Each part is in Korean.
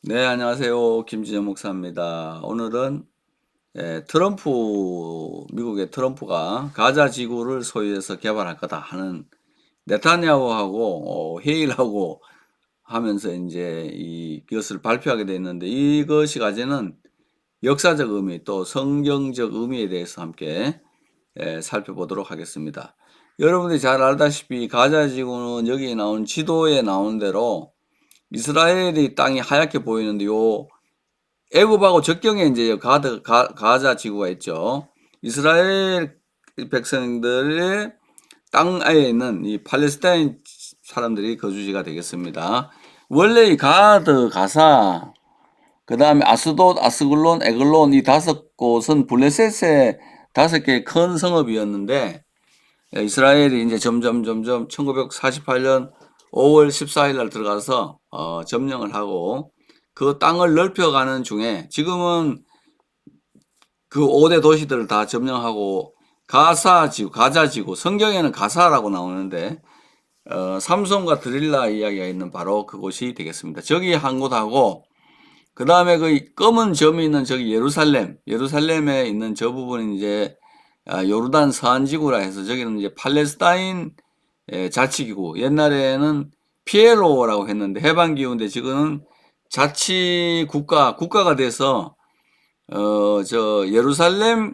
네, 안녕하세요. 김진영 목사입니다. 오늘은 트럼프, 미국의 트럼프가 가자 지구를 소유해서 개발할 거다 하는 네타냐후하고 회의를 하고 하면서 이제 이것을 발표하게 됐는데, 이것이 가지는 역사적 의미 또 성경적 의미에 대해서 함께 살펴보도록 하겠습니다. 여러분들이 잘 알다시피 가자 지구는 여기 나온 지도에 나온 대로 이스라엘이 땅이 하얗게 보이는데, 애굽하고 접경에 이제 가자 지구가 있죠. 이스라엘 백성들의 땅에 있는 이 팔레스타인 사람들이 거주지가 되겠습니다. 원래 이 가사, 그 다음에 아스돗, 아스글론, 에글론 이 다섯 곳은 블레셋의 다섯 개의 큰 성읍이었는데, 이스라엘이 이제 점점 1948년 5월 14일 날 들어가서 점령을 하고 그 땅을 넓혀가는 중에 지금은 그 5대 도시들을 다 점령하고 가자지구, 성경에는 가사라고 나오는데 삼손과 드릴라 이야기가 있는 바로 그곳이 되겠습니다. 저기 한 곳하고 그 다음에 그 검은 점이 있는 저기 예루살렘에 있는 저 부분이 이제 요르단 서안지구라 해서 저기는 이제 팔레스타인 자치기구, 옛날에는 피에로라고 했는데 해방기구인데 지금은 국가가 돼서 저 예루살렘에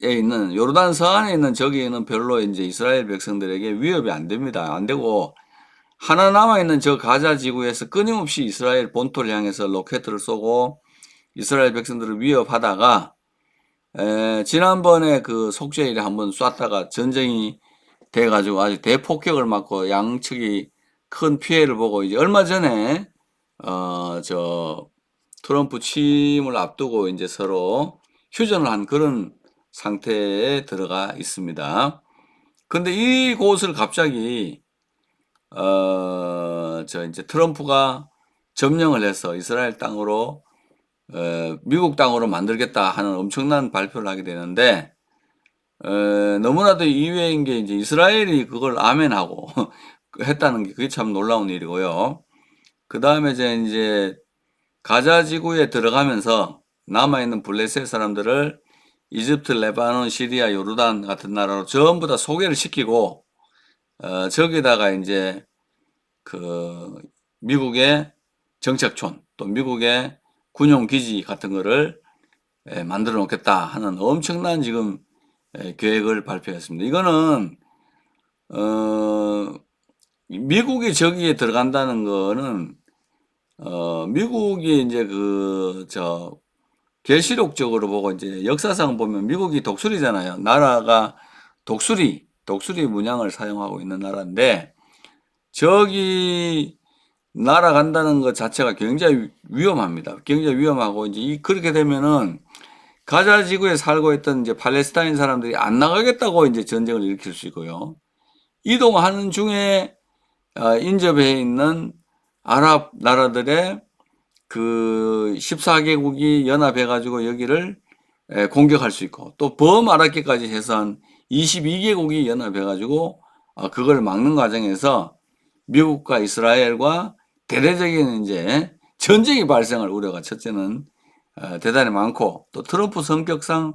있는 요르단 서안에 있는 저기는 별로 이제 이스라엘 백성들에게 위협이 안 됩니다. 안 되고 하나 남아 있는 저 가자 지구에서 끊임없이 이스라엘 본토를 향해서 로켓을 쏘고 이스라엘 백성들을 위협하다가 지난번에 그 속죄일에 한번 쐈다가 전쟁이 돼가지고 아주 대폭격을 맞고 양측이 큰 피해를 보고 이제 얼마 전에 저 트럼프 취임을 앞두고 이제 서로 휴전을 한 그런 상태에 들어가 있습니다. 근데 이곳을 갑자기 저 이제 트럼프가 점령을 해서 이스라엘 땅으로 미국 땅으로 만들겠다 하는 엄청난 발표를 하게 되는데 너무나도 이외인 게 이제 이스라엘이 그걸 아멘하고 했다는 게 그게 참 놀라운 일이고요. 그 다음에 이제 가자 지구에 들어가면서 남아있는 블레셋 사람들을 이집트, 레바논, 시리아, 요르단 같은 나라로 전부 다 소개를 시키고 저기다가 이제 그 미국의 정착촌 또 미국의 군용기지 같은 거를 만들어 놓겠다 하는 엄청난 지금 계획을 발표했습니다. 이거는 어 미국이 저기에 들어간다는 거는 미국이 이제 계시록적으로 보고 이제 역사상 보면 미국이 독수리잖아요. 나라가 독수리 문양을 사용하고 있는 나라인데 저기 날아간다는 것 자체가 굉장히 위험합니다. 굉장히 위험하고 이제 그렇게 되면은 가자 지구에 살고 있던 이제 팔레스타인 사람들이 안 나가겠다고 이제 전쟁을 일으킬 수 있고요. 이동하는 중에 인접해 있는 아랍 나라들의 그 14개국이 연합해 가지고 여기를 공격할 수 있고 또 범아랍계까지 해서 한 22개국이 연합해 가지고 그걸 막는 과정에서 미국과 이스라엘과 대대적인 이제 전쟁이 발생할 우려가 첫째는 대단히 많고 또 트럼프 성격상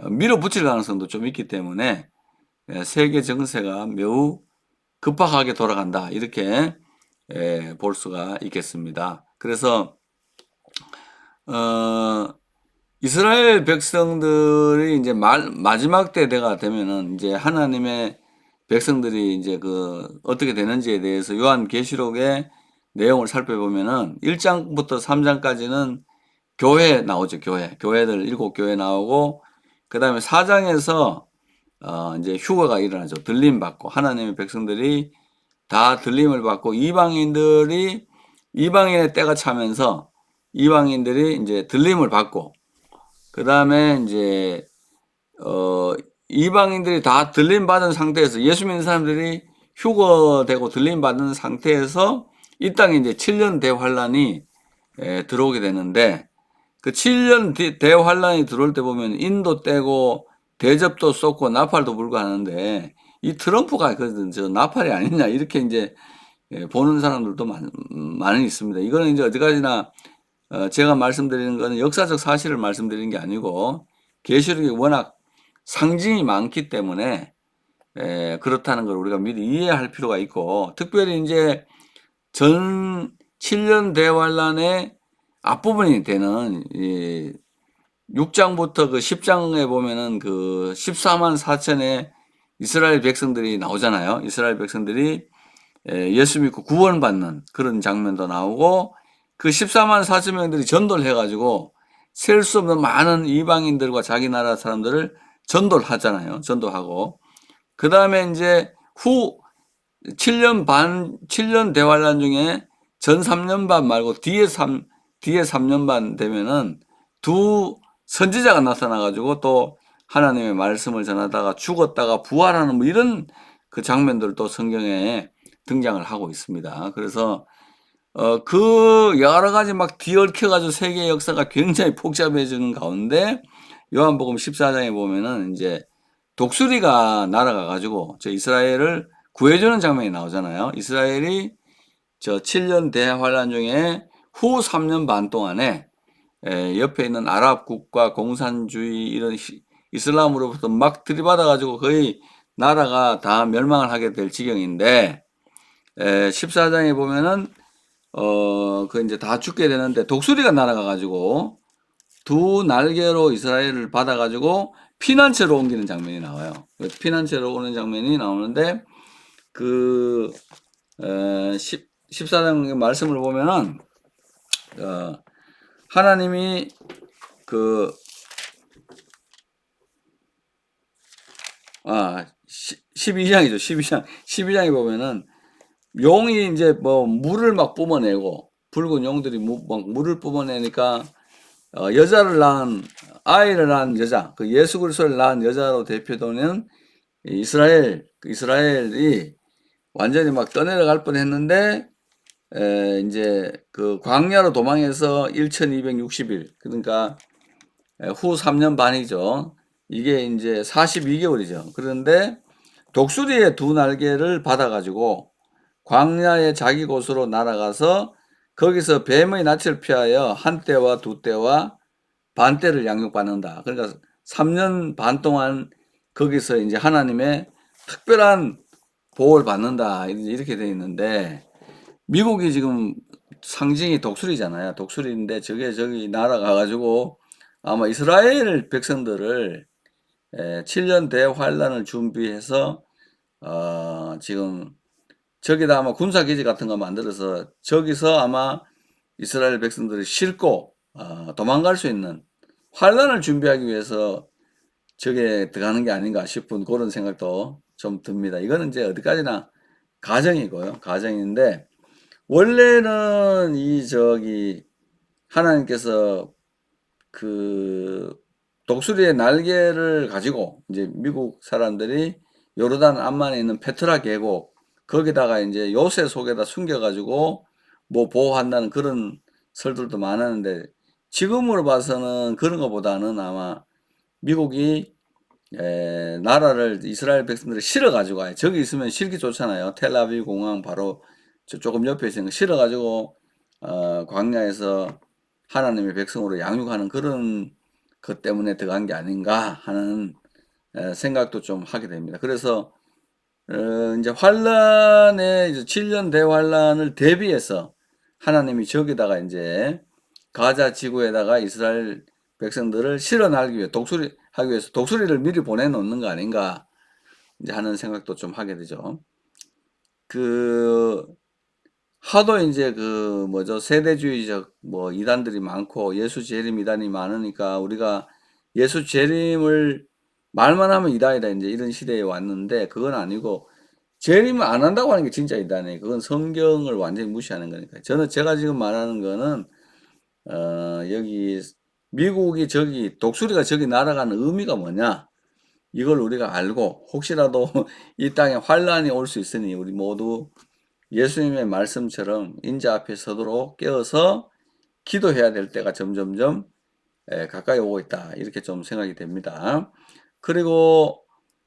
밀어붙일 가능성도 좀 있기 때문에 세계 정세가 매우 급박하게 돌아간다 이렇게 볼 수가 있겠습니다. 그래서 어, 이스라엘 백성들이 이제 마지막 때가 되면은 이제 하나님의 백성들이 이제 어떻게 되는지에 대해서 요한계시록의 내용을 살펴보면은 1장부터 3장까지는 교회 나오죠. 교회들 7교회 나오고 그다음에 4장에서 이제 휴거가 일어나죠. 들림 받고 하나님의 백성들이 다 들림을 받고 이방인의 때가 차면서 이방인들이 이제 들림을 받고 그다음에 이제 이방인들이 다 들림 받은 상태에서 예수 믿는 사람들이 휴거되고 들림 받은 상태에서 이 땅에 이제 7년 대환란이 들어오게 되는데 그 7년 대환란이 들어올 때 보면 인도 떼고 대접도 쏟고 나팔도 불고 하는데 이 트럼프가 저 나팔이 아니냐 이렇게 이제 보는 사람들도 많이 있습니다. 이거는 이제 어디까지나 제가 말씀드리는 거는 역사적 사실을 말씀드리는 게 아니고 계시록이 워낙 상징이 많기 때문에 그렇다는 걸 우리가 미리 이해할 필요가 있고, 특별히 이제 전 7년 대환란의 앞부분이 되는 이 6장부터 그 10장에 보면은 그 14만 4천의 이스라엘 백성들이 나오잖아요. 이스라엘 백성들이 예수 믿고 구원받는 그런 장면도 나오고, 그 14만 4천 명들이 전도를 해가지고 셀 수 없는 많은 이방인들과 자기 나라 사람들을 전도를 하잖아요. 전도하고. 그 다음에 이제 후 7년 대환란 중에 전 3년 반 말고 뒤에 3년 반 되면은 두 선지자가 나타나가지고 또 하나님의 말씀을 전하다가 죽었다가 부활하는 뭐 이런 그 장면들도 성경에 등장을 하고 있습니다. 그래서 그 여러 가지 막 뒤얽혀가지고 세계 역사가 굉장히 복잡해지는 가운데 요한복음 14장에 보면은 이제 독수리가 날아가가지고 저 이스라엘을 구해주는 장면이 나오잖아요. 이스라엘이 저 7년 대환란 중에 후 3년 반 동안에 옆에 있는 아랍국가 공산주의 이런 이슬람으로부터 막 들이받아가지고 거의 나라가 다 멸망을 하게 될 지경인데 14장에 보면은 그 이제 다 죽게 되는데 독수리가 날아가가지고 두 날개로 이스라엘을 받아가지고 피난처로 옮기는 장면이 나와요. 피난처로 오는 장면이 나오는데 그 14장 말씀을 보면은 하나님이 그 12장이죠. 12장에 보면은 용이 이제 뭐 물을 막 뿜어내고 붉은 용들이 막 물을 뿜어내니까 여자를 낳은 아이를 낳은 여자, 그 예수 그리스도를 낳은 여자로 대표되는 이스라엘이 완전히 막 떠내려갈 뻔했는데 이제 그 광야로 도망해서 1260일, 그러니까 후 3년 반이죠. 이게 이제 42개월이죠. 그런데 독수리의 두 날개를 받아가지고 광야의 자기 곳으로 날아가서 거기서 뱀의 낯을 피하여 한 때와 두 때와 반 때를 양육받는다. 그러니까 3년 반 동안 거기서 이제 하나님의 특별한 보호를 받는다. 이렇게 돼 있는데, 미국이 지금 상징이 독수리잖아요. 독수리인데 저기 날아가가지고 아마 이스라엘 백성들을 7년 대환란을 준비해서 지금 저기다 아마 군사기지 같은 거 만들어서 저기서 아마 이스라엘 백성들이 싣고 도망갈 수 있는 환란을 준비하기 위해서 저게 들어가는 게 아닌가 싶은 그런 생각도 좀 듭니다. 이거는 이제 어디까지나 가정이고요. 가정인데 원래는 하나님께서 그 독수리의 날개를 가지고 이제 미국 사람들이 요르단 암만에 있는 페트라 계곡 거기다가 이제 요새 속에다 숨겨가지고 뭐 보호한다는 그런 설들도 많았는데, 지금으로 봐서는 그런 것보다는 아마 미국이 나라를 이스라엘 백성들을 실어가지고 저기 있으면 실기 좋잖아요. 텔아비브 공항 바로 조금 옆에 있으니까 실어가지고 광야에서 하나님의 백성으로 양육하는 그런 것 때문에 들어간 게 아닌가 하는 생각도 좀 하게 됩니다. 그래서 이제 환란의 이제 7년 대환란을 대비해서 하나님이 저기다가 이제 가자 지구에다가 이스라엘 백성들을 실어 날기 위해 하기 위해서 독수리를 미리 보내놓는 거 아닌가 이제 하는 생각도 좀 하게 되죠. 그 하도 이제 그 뭐죠, 세대주의적 뭐 이단들이 많고 예수 재림 이단이 많으니까 우리가 예수 재림을 말만 하면 이단이다 이제 이런 시대에 왔는데, 그건 아니고 재림을 안 한다고 하는 게 진짜 이단이에요. 그건 성경을 완전히 무시하는 거니까. 제가 지금 말하는 거는 여기 미국이 저기 독수리가 저기 날아가는 의미가 뭐냐, 이걸 우리가 알고 혹시라도 이 땅에 환란이 올 수 있으니 우리 모두 예수님의 말씀처럼 인자 앞에 서도록 깨어서 기도해야 될 때가 점점점 가까이 오고 있다, 이렇게 좀 생각이 됩니다. 그리고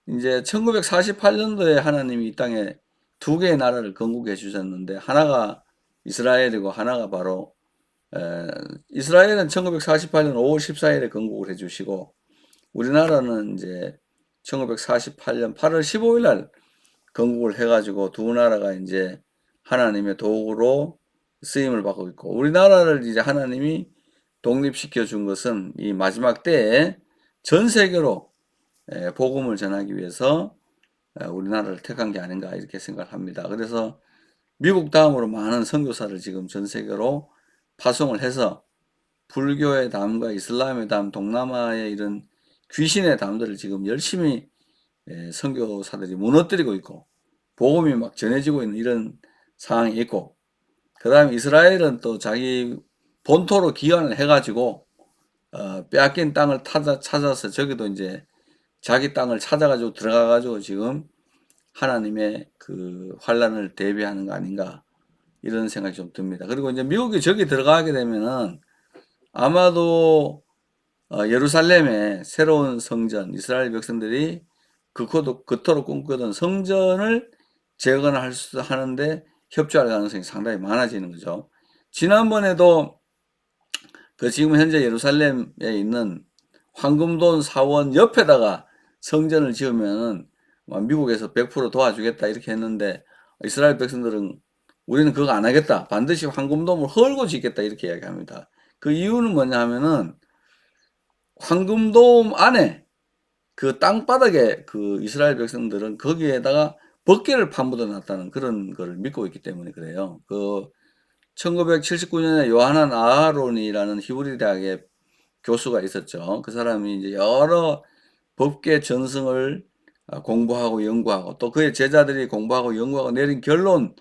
이제 1948년도에 하나님이 이 땅에 두 개의 나라를 건국해 주셨는데 하나가 이스라엘이고 하나가 바로 이스라엘은 1948년 5월 14일에 건국을 해 주시고 우리나라는 이제 1948년 8월 15일 날 건국을 해 가지고 두 나라가 이제 하나님의 도구로 쓰임을 받고 있고 우리나라를 이제 하나님이 독립시켜 준 것은 이 마지막 때에 전 세계로 복음을 전하기 위해서 우리나라를 택한 게 아닌가 이렇게 생각을 합니다. 그래서 미국 다음으로 많은 선교사를 지금 전 세계로 파송을 해서 불교의 담과 이슬람의 담, 동남아의 이런 귀신의 담들을 지금 열심히 선교사들이 무너뜨리고 있고 복음이 막 전해지고 있는 이런 상황이 있고 그 다음에 이스라엘은 또 자기 본토로 기환을 해가지고 빼앗긴 땅을 찾아서 저기도 이제 자기 땅을 찾아가지고 들어가가지고 지금 하나님의 그 환란을 대비하는 거 아닌가 이런 생각이 좀 듭니다. 그리고 이제 미국이 저기 들어가게 되면은 아마도 예루살렘의 새로운 성전, 이스라엘 백성들이 그토록 꿈꾸던 성전을 하는데 협조할 가능성이 상당히 많아지는 거죠. 지난번에도 그 지금 현재 예루살렘에 있는 황금돈 사원 옆에다가 성전을 지으면은 미국에서 100% 도와주겠다 이렇게 했는데 이스라엘 백성들은 우리는 그거 안 하겠다. 반드시 황금돔을 헐고 짓겠다 이렇게 이야기합니다. 그 이유는 뭐냐 하면은 황금돔 안에 그 땅바닥에 그 이스라엘 백성들은 거기에다가 법궤를 파묻어 놨다는 그런 걸 믿고 있기 때문에 그래요. 그 1979년에 요하난 아하론이라는 히브리 대학의 교수가 있었죠. 그 사람이 이제 여러 법계 전승을 공부하고 연구하고 또 그의 제자들이 공부하고 연구하고 내린 결론이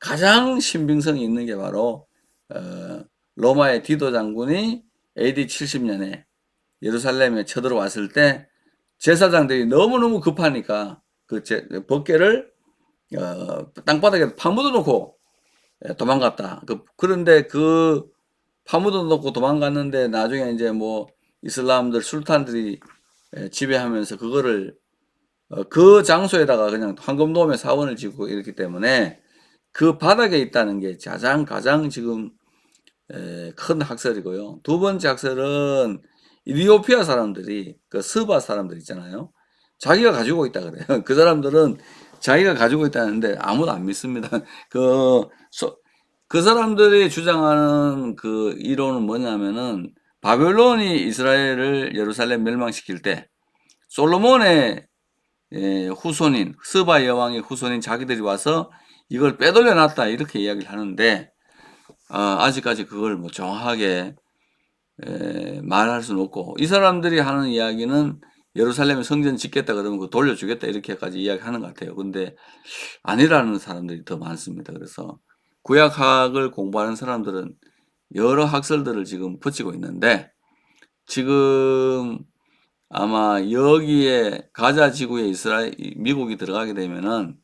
가장 신빙성이 있는 게 바로 로마의 디도 장군이 AD 70년에 예루살렘에 쳐들어왔을 때 제사장들이 너무너무 급하니까 그 법궤를 땅바닥에 파묻어 놓고 도망갔다. 그런데 그 파묻어 놓고 도망갔는데 나중에 이제 뭐 이슬람들 술탄들이 지배하면서 그거를 그 장소에다가 그냥 황금돔에 사원을 짓고 이렇기 때문에 그 바닥에 있다는 게 가장 지금 큰 학설이고요. 두 번째 학설은 이디오피아 사람들이 그 스바 사람들 있잖아요. 자기가 가지고 있다 그래요. 그 사람들은 자기가 가지고 있다는데 아무도 안 믿습니다. 그 사람들이 주장하는 그 이론은 뭐냐면은 바벨론이 이스라엘을 예루살렘 멸망시킬 때 솔로몬의 후손인 스바 여왕의 후손인 자기들이 와서 이걸 빼돌려 놨다 이렇게 이야기를 하는데 아직까지 그걸 뭐 정확하게 말할 수는 없고 이 사람들이 하는 이야기는 예루살렘에 성전 짓겠다 그러면 그 돌려주겠다 이렇게까지 이야기하는 것 같아요. 근데 아니라는 사람들이 더 많습니다. 그래서 구약학을 공부하는 사람들은 여러 학설들을 지금 붙이고 있는데 지금 아마 여기에 가자 지구에 미국이 들어가게 되면은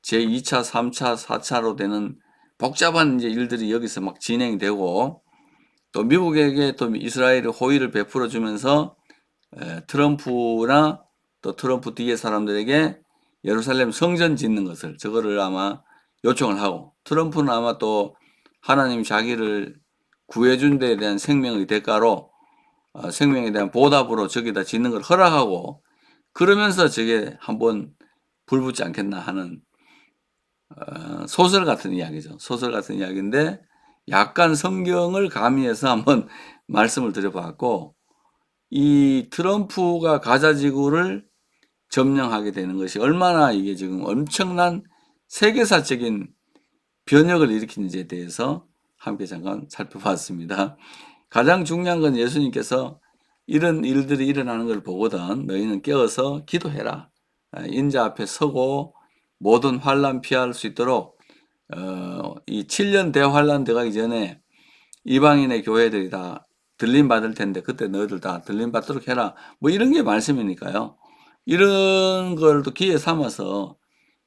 제2차, 3차, 4차로 되는 복잡한 이제 일들이 여기서 막 진행이 되고 또 미국에게 또 이스라엘이 호의를 베풀어 주면서 트럼프나 또 트럼프 뒤에 사람들에게 예루살렘 성전 짓는 것을 저거를 아마 요청을 하고 트럼프는 아마 또 하나님 자기를 구해준 데에 대한 생명의 대가로 생명에 대한 보답으로 저기다 짓는 걸 허락하고 그러면서 저게 한번 불붙지 않겠나 하는 소설 같은 이야기죠. 소설 같은 이야기인데 약간 성경을 가미해서 한번 말씀을 드려봤고 이 트럼프가 가자지구를 점령하게 되는 것이 얼마나 이게 지금 엄청난 세계사적인 변혁을 일으키는지에 대해서 함께 잠깐 살펴봤습니다. 가장 중요한 건 예수님께서 이런 일들이 일어나는 걸 보거든 너희는 깨어서 기도해라. 인자 앞에 서고 모든 환난 피할 수 있도록 이 7년 대환란 들어가기 전에 이방인의 교회들이 다 들림 받을 텐데 그때 너희들 다 들림 받도록 해라. 뭐 이런 게 말씀이니까요. 이런 걸 또 기회 삼아서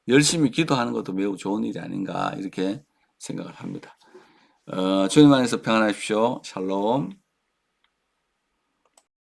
열심히 기도하는 것도 매우 좋은 일이 아닌가 이렇게 생각을 합니다. 주님 안에서 평안하십시오. 샬롬.